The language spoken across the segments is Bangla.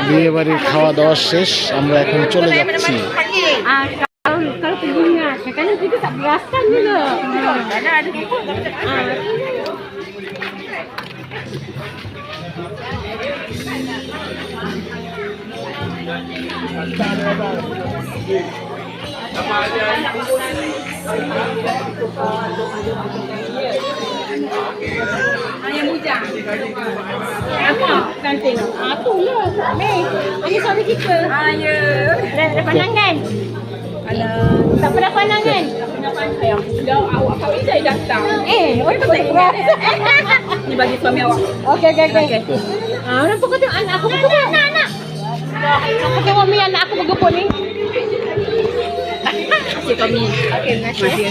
বিয়ে বাড়ির খাওয়া দাওয়া শেষ, আমরা এখন চলে যাচ্ছি। Kalau punya, kan itu tak berasan dulu. Ayam bujang. Apa? Kanting. Aku lah. Ini suami kita. Ya. Dah pandangan. Alah, tak pernah pandangan. Tak pernah pandang. Dah awak kahwin saya datang. Orang tak ingat. Ni bagi suami awak. Okey. Orang pun kata anak aku betul. Anak. Aku tengok Tommy anak aku bergepuk ni. Okey Tommy. Okey, terima kasih.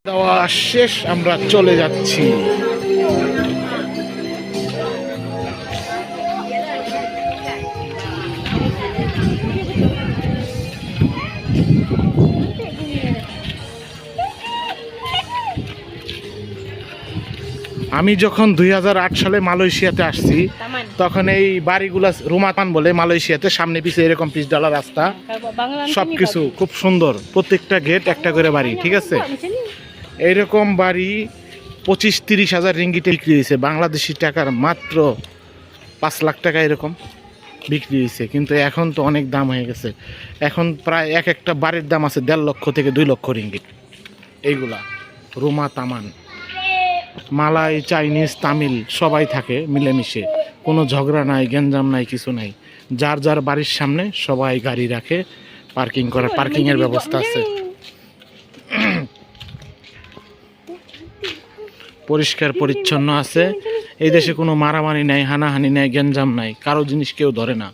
দাওয়া শেষ, আমরা চলে যাচ্ছি। আমি যখন 2008 সালে মালয়েশিয়াতে আসছি তখন এই বাড়িগুলা রুমাতান বলে, মালয়েশিয়াতে সামনে পিছে এরকম পিচ ডালা রাস্তা, সবকিছু খুব সুন্দর, প্রত্যেকটা গেট একটা করে বাড়ি, ঠিক আছে। এইরকম বাড়ি 25-30 হাজার রিঙ্গিটে বিক্রি হয়েছে, বাংলাদেশি টাকার মাত্র 5 লাখ টাকা এরকম বিক্রি হয়েছে। কিন্তু এখন তো অনেক দাম হয়ে গেছে, এখন প্রায় এক একটা বাড়ির দাম আছে 1.5 লক্ষ থেকে 2 লক্ষ রিঙ্গিট। এইগুলা রুমা তামান, মালাই, চাইনিজ, তামিল সবাই থাকে মিলেমিশে, কোনো ঝগড়া নাই, গ্যাঞ্জাম নাই, কিছু নাই। যার যার বাড়ির সামনে সবাই গাড়ি রাখে, পার্কিং করার পার্কিংয়ের ব্যবস্থা আছে, পরিষ্কার পরিচ্ছন্ন আছে। এই দেশে কোনো মারামারি নাই, হানাহানি নাই, গ্যাঞ্জাম নাই, কারো জিনিস কেউ ধরে না।